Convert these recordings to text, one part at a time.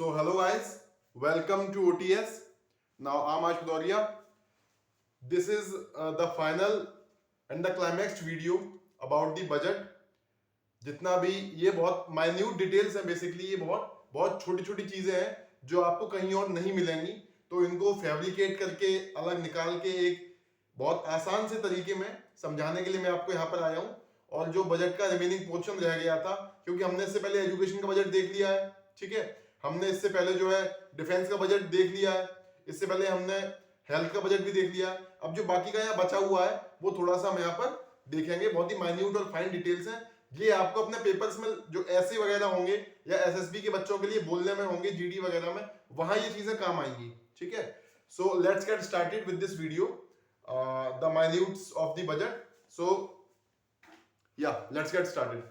So hello guys, welcome to OTS. Now I'm Ash Bhadauria. This is the final and the climaxed video about the budget. जितना भी ये बहुत minute details हैं, basically ये बहुत बहुत छोटी छोटी चीजें हैं जो आपको कहीं और नहीं मिलेंगी, तो इनको फैब्रिकेट करके अलग निकाल के एक बहुत आसान से तरीके में समझाने के लिए मैं आपको यहाँ पर आया हूँ। और जो बजट का रिमेनिंग पोर्शन रह गया था, क्योंकि हमने इससे पहले एजुकेशन का बजट देख लिया है, ठीक है, हमने इससे पहले जो है डिफेंस का बजट देख लिया है, इससे पहले हमने हेल्थ का बजट भी देख लिया। अब जो बाकी का यहाँ बचा हुआ है वो थोड़ा सा हम यहाँ पर देखेंगे, बहुत ही माइन्यूट और फाइन डिटेल्स हैं। ये आपको अपने पेपर्स में जो ऐसे वगैरह होंगे या एसएसबी के बच्चों के लिए बोलने में होंगे, जीडी वगैरह में, वहां ये चीजें काम आएंगी, ठीक है। So let's get started with this video, the minutes of the budget. So या लेट्स गेट स्टार्टेड।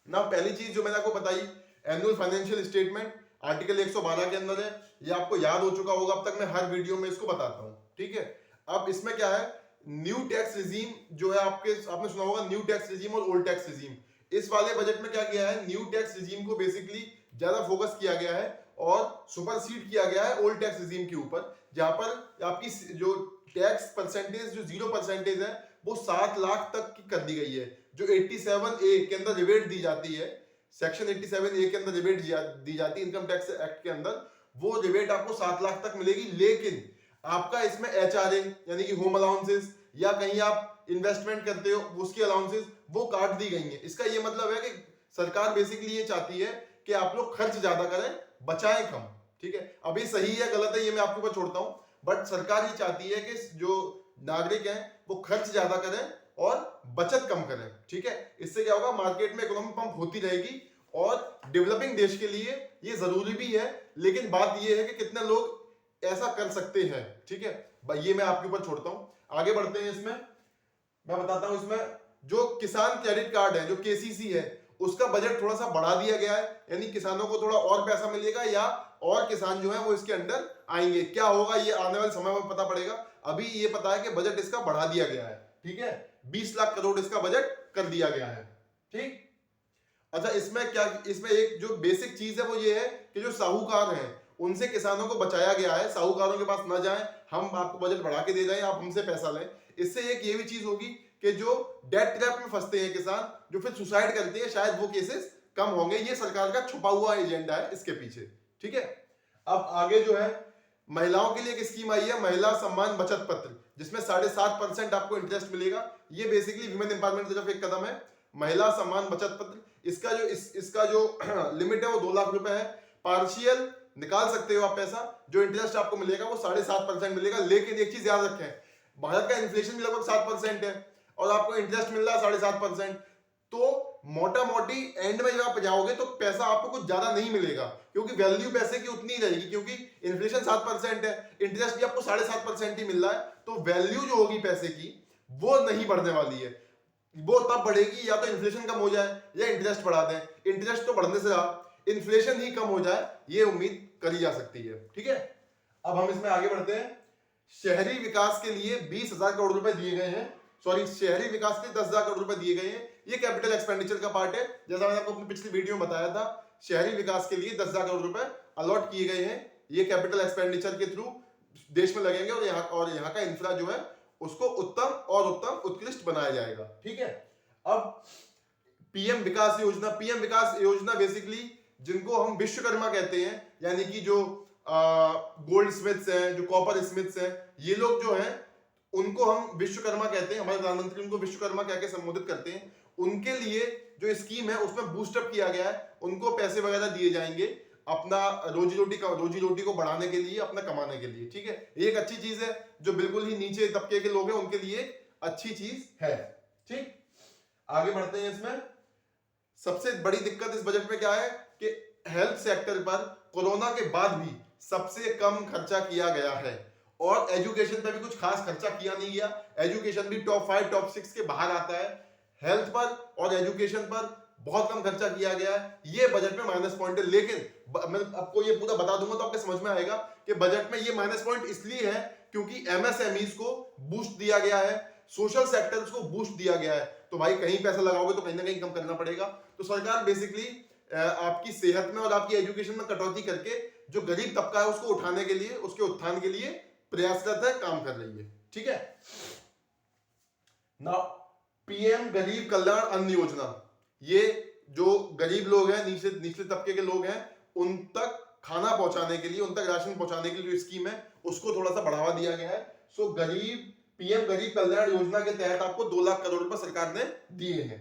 ना पहली चीज जो मैंने आपको बताई, एनुअल फाइनेंशियल स्टेटमेंट आर्टिकल 112 के अंदर है। ये आपको याद हो चुका होगा, अब तक मैं हर वीडियो में इसको बताता हूं, ठीक है। अब इसमें क्या है, न्यू टैक्स रिजीम जो है, आपने सुना होगा न्यू टैक्स रिजीम और ओल्ड टैक्स रिजीम। इस वाले बजट में क्या किया है, न्यू टैक्स रिजीम को बेसिकली ज्यादा फोकस किया गया है और सुपरसीड किया गया है ओल्ड टैक्स रिजीम के ऊपर, जहां पर आपकी जो टैक्स परसेंटेज जो 0% है वो 7 लाख तक की कर दी गई है। जो 87A के अंदर रिबेट दी जाती है, सेक्शन 87A के अंदर रिबेट दी जाती है इनकम टैक्स एक्ट के अंदर, वो रिबेट आपको 7 लाख तक मिलेगी। लेकिन आपका इसमें एचआरए यानी कि होम अलाउंसेस या कहीं आप इन्वेस्टमेंट करते हो उसकी अलाउंसेस वो काट दी गई हैं। इसका ये मतलब है कि सरकार बेसिकली ये चाहती है कि आप लोग खर्च ज्यादा करें, बचाएं कम, ठीक है। अब ये सही है गलत है ये मैं आपके ऊपर छोड़ता हूं, बट सरकार ये चाहती है कि जो नागरिक हैं वो खर्च ज्यादा करें और बचत कम करें, ठीक है। इससे क्या होगा, मार्केट में इकोनॉमी पंप होती रहेगी और डेवलपिंग देश के लिए ये जरूरी भी है। लेकिन बात ये है कि कितने लोग ऐसा कर सकते हैं, ठीक है, ये मैं आपके ऊपर छोड़ता हूं। आगे बढ़ते हैं, इसमें मैं बताता हूं। इसमें जो किसान क्रेडिट कार्ड है, जो केसीसी है, उसका बजट थोड़ा सा बढ़ा दिया गया है, यानी किसानों को थोड़ा और पैसा मिलेगा या और किसान जो है वो इसके अंडर आएंगे। क्या होगा ये आने वाले समय में पता पड़ेगा, अभी ये पता है कि बजट इसका बढ़ा दिया गया है, ठीक है। 20 लाख करोड़ इसका बजट कर दिया गया है, ठीक। अच्छा, इसमें क्या, इसमें एक जो बेसिक चीज है वो ये है कि जो साहूकार हैं उनसे किसानों को बचाया गया है, साहूकारों के पास न जाएं, हम आपको बजट बढ़ा के दे रहे हैं, आप हमसे पैसा लें। इससे एक ये भी चीज होगी कि जो डेट ट्रैप में फंसते हैं किसान, जो फिर सुसाइड करते हैं, शायद वो केसेस कम होंगे। ये सरकार का छुपा हुआ एजेंडा है इसके पीछे, ठीक है। अब आगे जो है, महिलाओं के लिए एक स्कीम आई है, महिला सम्मान बचत पत्र, जिसमें 7.5% आपको इंटरेस्ट मिलेगा। ये बेसिकली वुमेन एम्पावरमेंट की तरफ एक कदम है, महिला सम्मान बचत पत्र। इसका जो लिमिट है वो 2 लाख रुपए है। पार्शियल निकाल सकते हो आप पैसा, जो इंटरेस्ट आपको मिलेगा वो 7.5% मिलेगा। लेकिन एक चीज याद रखें, भारत का इन्फ्लेशन भी लगभग 7% है और आपको इंटरेस्ट मिल रहा है 7.5%, तो मोटा मोटी एंड में जब आप जाओगे तो पैसा आपको कुछ ज्यादा नहीं मिलेगा, क्योंकि वैल्यू पैसे की उतनी ही रहेगी, क्योंकि इन्फ्लेशन 7% है, इंटरेस्ट भी आपको 7.5% ही मिल रहा है, तो वैल्यू जो होगी पैसे की वो नहीं बढ़ने वाली है। वो तब बढ़ेगी या तो इन्फ्लेशन कम हो जाए या इंटरेस्ट बढ़ा दें। इंटरेस्ट तो बढ़ने से रहा, इन्फ्लेशन ही कम हो जाए, ये उम्मीद करी जा सकती है, ठीक है। अब हम इसमें आगे बढ़ते हैं। शहरी विकास के लिए 20,000 करोड़ रुपए दिए गए हैं, सॉरी, शहरी विकास के 10,000 करोड़ रुपए दिए गए हैं। ये कैपिटल एक्सपेंडिचर का पार्ट है, जैसा मैंने आपको अपनी पिछली वीडियो में बताया था। शहरी विकास के लिए 10,000 करोड़ रुपए अलॉट किए गए हैं, ये कैपिटल एक्सपेंडिचर के थ्रू देश में लगेंगे और यहाँ का इंफ्रा जो है उसको उत्तम और उत्तम उत्कृष्ट बनाया जाएगा, ठीक है। अब पीएम विकास योजना, पीएम विकास योजना बेसिकली जिनको हम विश्वकर्मा कहते हैं, यानी कि जो गोल्ड स्मिथ्स हैं, जो कॉपर स्मिथ्स हैं, ये लोग जो हैं उनको हम विश्वकर्मा कहते हैं। हमारे प्रधानमंत्री उनको विश्वकर्मा कह के संबोधित करते हैं। उनके लिए जो स्कीम है उसमें बूस्टअप किया गया है, उनको पैसे वगैरह दिए जाएंगे अपना रोजी रोटी को बढ़ाने के लिए, अपना कमाने के लिए, ठीक है। ये एक अच्छी चीज है, जो बिल्कुल ही नीचे तबके के लोग हैं उनके लिए अच्छी चीज है, ठीक। आगे बढ़ते हैं। इसमें सबसे बड़ी दिक्कत इस बजट में क्या है कि हेल्थ सेक्टर पर कोरोना के बाद भी सबसे कम खर्चा किया गया है, और एजुकेशन पर भी कुछ खास खर्चा किया नहीं गया। एजुकेशन भी टॉप 5 टॉप 6 के बाहर आता है। हेल्थ पर और एजुकेशन पर बहुत कम खर्चा किया गया है, ये बजट में माइनस पॉइंट है। लेकिन मैं आपको ये पूरा बता दूंगा तो आपको समझ में आएगा कि बजट में ये माइनस पॉइंट इसलिए है क्योंकि एमएसएमईज को बूस्ट दिया गया है, सोशल सेक्टर्स को बूस्ट दिया गया है। तो भाई कहीं पैसा लगाओगे तो कहीं ना कहीं कम करना पड़ेगा। तो सरकार बेसिकली आपकी सेहत में और आपकी एजुकेशन में कटौती करके जो गरीब तबका है उसको उठाने के लिए, उसके उत्थान के लिए प्रयासरत है, काम कर रही है। ठीक है ना। पीएम गरीब कल्याण अन्न योजना, ये जो गरीब लोग हैं, निचले तबके के लोग हैं, उन तक खाना पहुंचाने के लिए, उन तक राशन पहुंचाने के लिए जो स्कीम है उसको थोड़ा सा बढ़ावा दिया गया है। सो पीएम गरीब कल्याण योजना के तहत आपको 2 लाख करोड़ रुपए सरकार ने दिए हैं।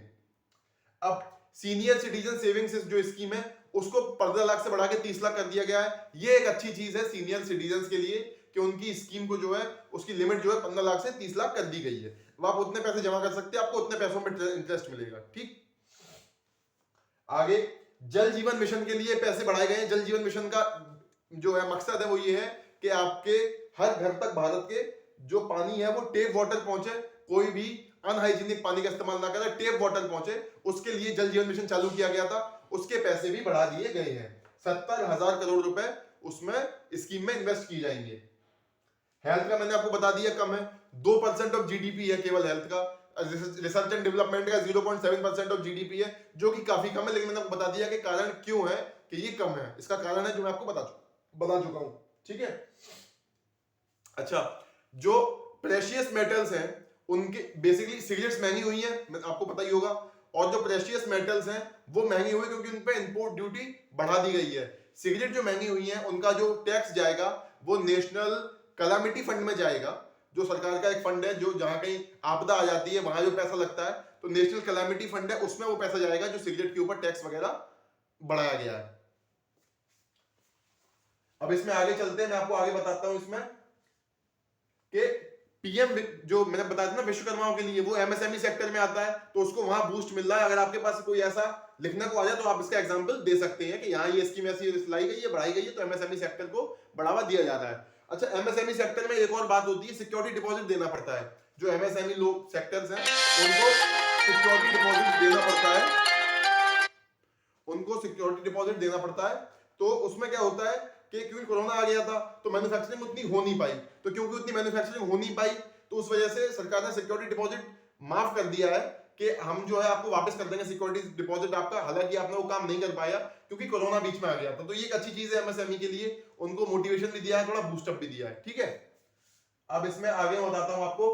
अब सीनियर सिटीजन सेविंग्स जो स्कीम है उसको 15 लाख से बढ़ा के 30 लाख कर दिया गया है। ये एक अच्छी चीज है सीनियर सिटीजन के लिए कि उनकी स्कीम को जो है उसकी लिमिट जो है 15 लाख से 30 लाख कर दी गई है। अब आप उतने पैसे जमा कर सकते हैं, आपको उतने पैसों में इंटरेस्ट मिलेगा। ठीक, आगे जल जीवन मिशन के लिए पैसे बढ़ाए गए हैं। जल जीवन मिशन का जो है मकसद है वो ये है कि आपके हर घर तक भारत के जो पानी है वो टेप वाटर पहुंचे, कोई भी अनहाइजीनिक पानी का इस्तेमाल ना करे, टेप वाटर पहुंचे, उसके लिए जल जीवन मिशन चालू किया गया था। उसके पैसे भी बढ़ा दिए गए हैं, 70,000 करोड़ रुपए उसमें स्कीम में इन्वेस्ट किए जाएंगे। हेल्थ का मैंने आपको बता दिया कम है, 2% ऑफ जीडीपी है केवल हेल्थ का। रिसर्च एंड डेवलपमेंट का 0.7% ऑफ जीडीपी है, जो कि काफी कम है, लेकिन मैंने आपको बता दिया कि कारण क्यों है कि ये कम है। इसका कारण है जो मैं आपको बता चुका हूं। ठीक है, अच्छा, जो प्रेशियस मेटल्स हैं उनके बेसिकली सिगरेट्स महंगी हुई हैं, आपको पता ही होगा, और जो प्रेशियस मेटल्स हैं वो महंगी हुई क्योंकि उन पे इंपोर्ट ड्यूटी बढ़ा दी गई है। सिगरेट जो महंगी हुई है उनका जो टैक्स जाएगा वो नेशनल कैलामिटी फंड में जाएगा, जो सरकार का एक फंड है, जो जहां कहीं आपदा आ जाती है वहां जो पैसा लगता है, तो नेशनल कैलामिटी फंड है, उसमें वो पैसा जाएगा जो सिगरेट के ऊपर टैक्स वगैरह बढ़ाया गया है। अब इसमें आगे चलते हैं, मैं आपको आगे बताता हूं इसमें कि पीएम जो मैंने बताया था ना विश्वकर्माओं के लिए, वो एमएसएमई सेक्टर में आता है, तो उसको वहां बूस्ट मिल रहा है। अगर आपके पास कोई ऐसा लिखने को आ जाए तो आप इसका एग्जांपल दे सकते हैं कि यहाँ ये स्कीम ऐसी लाई गई है, बढ़ाई गई है, तो एमएसएमई सेक्टर को बढ़ावा दिया जा रहा है। अच्छा, एमएसएमई सेक्टर में एक और बात होती है, सिक्योरिटी डिपॉजिट देना पड़ता है। जो एमएसएमई लोग सेक्टर्स हैं उनको सिक्योरिटी डिपॉजिट देना पड़ता है, उनको सिक्योरिटी डिपॉजिट देना पड़ता है। तो उसमें क्या होता है कि क्योंकि कोरोना आ गया था तो मैन्युफैक्चरिंग उतनी हो नहीं पाई, तो क्योंकि उतनी मैन्युफैक्चरिंग हो नहीं पाई तो उस वजह से सरकार ने सिक्योरिटी डिपॉजिट माफ कर दिया है कि हम जो है आपको वापस कर देंगे सिक्योरिटी डिपॉजिट आपका, हालांकि आपने वो काम नहीं कर पाया क्योंकि कोरोना बीच में आ गया था। तो ये एक अच्छी चीज है एमएसएमई के लिए, उनको मोटिवेशन भी दिया है, थोड़ा बूस्टअप भी दिया है। ठीक है, अब इसमें आगे बताता हूं आपको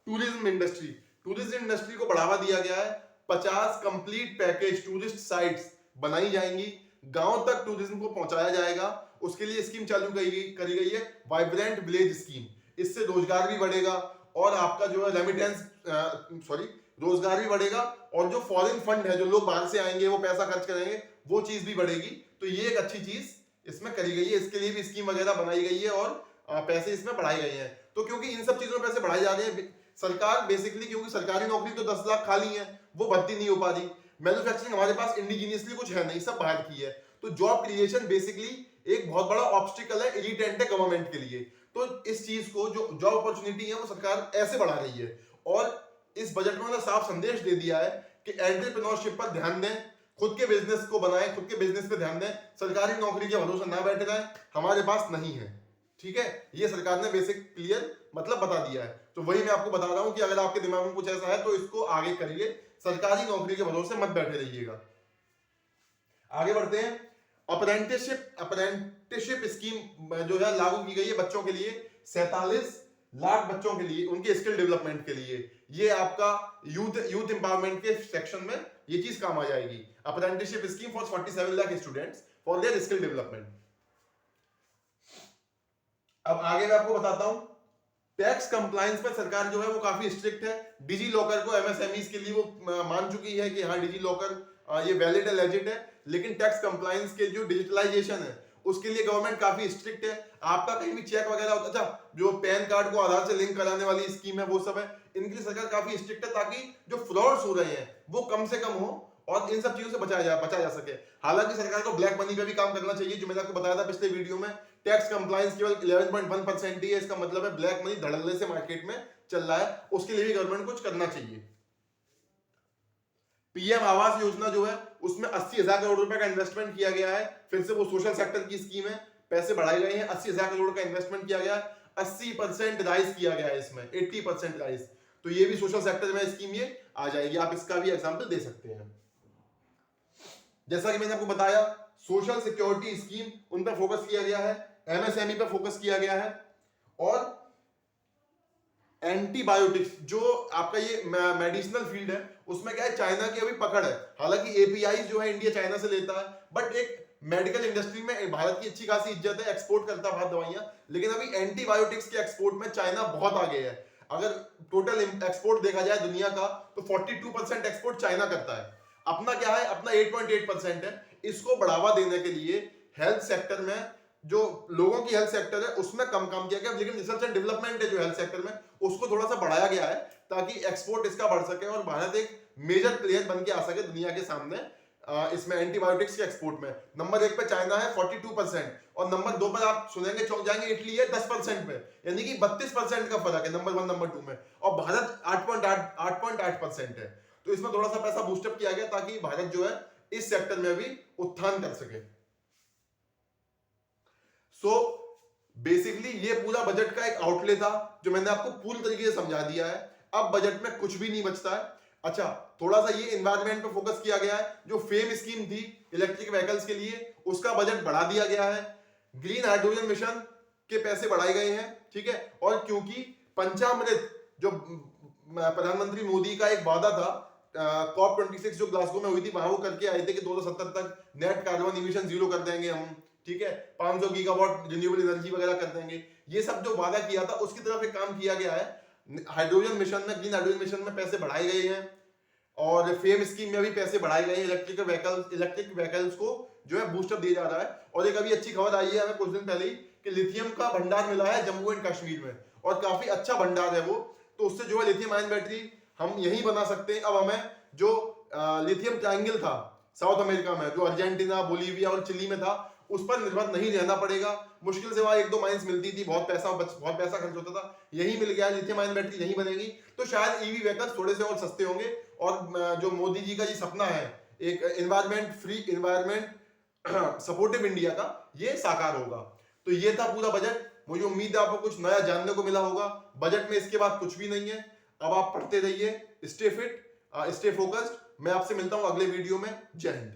टूरिज्म इंडस्ट्री। टूरिज्म इंडस्ट्री को बढ़ावा दिया गया है, 50 कंप्लीट पैकेज टूरिस्ट साइट्स बनाई जाएंगी, गांव तक टूरिज्म को पहुंचाया जाएगा। उसके लिए स्कीम चालू करी गई है, वाइब्रेंट विलेज स्कीम। इससे रोजगार भी बढ़ेगा और आपका जो है रेमिटेंस रोजगार भी बढ़ेगा, और जो फॉरेन फंड है, जो लोग बाहर से आएंगे वो पैसा खर्च करेंगे, वो चीज भी बढ़ेगी। तो ये एक अच्छी चीज इसमें करी गई है, इसके लिए भी स्कीम वगैरह बनाई गई है और पैसे इसमें बढ़ाए गए हैं। तो क्योंकि इन सब चीजों में पैसे बढ़ाए जा रहे हैं, सरकार बेसिकली, क्योंकि सरकारी नौकरी तो 10 लाख खाली है, वो भर्ती नहीं हो पा रही। मैन्युफैक्चरिंग हमारे पास इंडिजीनियसली कुछ है नहीं, सब बाहर की है। तो जॉब क्रिएशन बेसिकली एक बहुत बड़ा ऑब्स्टिकल है, इरिटेंट है गवर्नमेंट के लिए। तो इस चीज को, जो जॉब अपॉर्चुनिटी है, वो सरकार ऐसे बढ़ा रही है। और इस बजट में उन्होंने साफ संदेश दे दिया है कि एंटरप्रेन्योरशिप पर ध्यान दें, खुद के बिजनेस को बनाएं, खुद के बिजनेस पे ध्यान दें, सरकारी नौकरी के भरोसे ना बैठ जाएं, हमारे पास नहीं है। ठीक है, ये सरकार ने बेसिक क्लियर मतलब बता दिया है। तो वही मैं आपको बता रहा हूं कि अगर आपके दिमाग में कुछ ऐसा है तो इसको आगे करिए, सरकारी नौकरी के भरोसे मत बैठे रहिएगा। आगे बढ़ते हैं, अप्रेंटिसशिप स्कीम जो है लागू की गई है बच्चों के लिए, 47 लाख बच्चों के लिए, उनके स्किल डेवलपमेंट के लिए। ये आपका यूथ एम्पावरमेंट के सेक्शन में ये चीज काम आ जाएगी। Apprenticeship scheme for 47 lakh students for their skill development. अब आगे मैं आपको बताता हूं, टैक्स कंप्लायंस पर सरकार जो है वो काफी स्ट्रिक्ट है। डिजी लॉकर को एमएसएमईज के लिए वो मान चुकी है कि हाँ डिजी लॉकर ये वैलिड है, लेजिट है, लेकिन टैक्स कंप्लायंस के जो डिजिटलाइजेशन है उसके लिए गवर्नमेंट काफी स्ट्रिक्ट है। आपका कहीं भी चेक वगैरह होता, अच्छा जो पैन कार्ड को आधार से लिंक कराने वाली स्कीम है वो सब है, इनके लिए सरकार काफी स्ट्रिक्ट है ताकि जो फ्रॉड्स हो रहे हैं वो कम से कम हो और इन सब चीजों से बचा जा सके। हालांकि सरकार को ब्लैक मनी पे भी काम करना चाहिए, जो मैंने आपको बताया था पिछले वीडियो में, टैक्स कंप्लायंस केवल 11.1% ही है, इसका मतलब है ब्लैक मनी धड़ल्ले से मार्केट में चल रहा है, उसके लिए भी गवर्नमेंट कुछ करना चाहिए। पीएम आवास योजना जो है उसमें 80,000 करोड़ रुपए का इन्वेस्टमेंट किया गया है, फिर से वो सोशल सेक्टर की स्कीम है, पैसे बढ़ाए गए हैं, 80,000 करोड़ का इन्वेस्टमेंट किया गया है, 80% राइज किया गया है इसमें, 80% राइज। तो ये भी सोशल सेक्टर में स्कीम ये आ जाएगी, आप इसका भी एग्जांपल दे सकते हैं। जैसा कि मैंने आपको बताया, सोशल सिक्योरिटी स्कीम उन पर फोकस किया गया है, एमएसएमई पर फोकस किया गया है, और एंटीबायोटिक्स जो आपका ये मेडिसिनल फील्ड है उसमें क्या है, चाइना की अभी पकड़ है। हालांकि एपीआई जो है इंडिया चाइना से लेता है, बट एक मेडिकल इंडस्ट्री में भारत की अच्छी खासी इज्जत है, एक्सपोर्ट करता है भारत दवाइयां, लेकिन अभी एंटीबायोटिक्स के एक्सपोर्ट में चाइना बहुत आगे है। अगर टोटल एक्सपोर्ट देखा जाए दुनिया का तो 42% एक्सपोर्ट चाइना करता है, अपना क्या है, अपना 8.8% है। इसको बढ़ावा देने के लिए हेल्थ सेक्टर में, जो लोगों की हेल्थ सेक्टर है उसमें कम काम किया गया, लेकिन रिसर्च एंड डेवलपमेंट है जो हेल्थ सेक्टर में, उसको थोड़ा सा बढ़ाया गया है ताकि एक्सपोर्ट इसका बढ़ सके और भारत एक मेजर प्लेयर बन के आ सके दुनिया के सामने इसमें एंटीबायोटिक्स के एक्सपोर्ट में। नंबर 1 पे चाइना है 42%, और नंबर 2 पर आप सुनेंगे चौंक जाएंगे, इटली है 10% पे, यानी कि 32% का फर्क है नंबर 1 नंबर 2 में, और भारत 8.8% है। तो इसमें थोड़ा सा पैसा बूस्टअप किया गया ताकि भारत जो है इस सेक्टर में भी उत्थान कर सके। सो बेसिकली ये पूरा बजट का एक आउटले था जो मैंने आपको पूरी तरीके से समझा दिया है। अब बजट में कुछ भी नहीं बचता है। अच्छा, थोड़ा सा ये एनवायरनमेंट पे फोकस किया गया है, जो फेम स्कीम थी इलेक्ट्रिक व्हीकल्स के लिए उसका बजट बढ़ा दिया गया है, ग्रीन हाइड्रोजन मिशन के पैसे बढ़ाए गए हैं, ठीक है। और क्योंकि पंचामृत जो प्रधानमंत्री मोदी का एक वादा था, कॉप 26 जो ग्लासगो में हुई थी वहां वो करके आए थे कि 2070 तक नेट कार्बन इमिशन जीरो कर देंगे हम, ठीक है, 500 गीगावाट रिन्यूएबल एनर्जी वगैरह कर देंगे। ये सब जो वादा किया था उसकी तरफ एक काम किया गया है। हाइड्रोजन मिशन में, ग्रीन हाइड्रोजन मिशन में पैसे बढ़ाए गए हैं, और फेम स्कीम में भी पैसे बढ़ाए गए हैं। इलेक्ट्रिक व्हीकल्स को जो है बूस्टअप दिया जा रहा है। और एक अभी अच्छी खबर आई है हमें कुछ दिन पहले ही कि लिथियम का भंडार मिला है जम्मू एंड कश्मीर में, और काफी अच्छा भंडार है वो, तो उससे जो है लिथियम आयन बैटरी हम यही बना सकते हैं। अब हमें जो लिथियम ट्रायंगल था साउथ अमेरिका में, जो अर्जेंटीना, बोलीविया और चिली में था, उस पर निर्भर नहीं रहना पड़ेगा। मुश्किल से वहां 1-2 माइंस मिलती थी, बहुत पैसा खर्च होता था, यही मिल गया, लिथियम आयन बैटरी यही बनेगी, तो शायद ईवी व्हीकल्स थोड़े से और सस्ते होंगे, और जो मोदी जी का ये सपना है एक environment free, environment supportive India का, ये साकार होगा। तो ये था पूरा बजट। मुझे उम्मीद है आपको कुछ नया जानने को मिला होगा। बजट में इसके बाद कुछ भी नहीं है। अब आप पढ़ते रहिए, स्टे फिट, स्टे फोकस्ड। मैं आपसे मिलता हूं अगले वीडियो में। जय हिंद।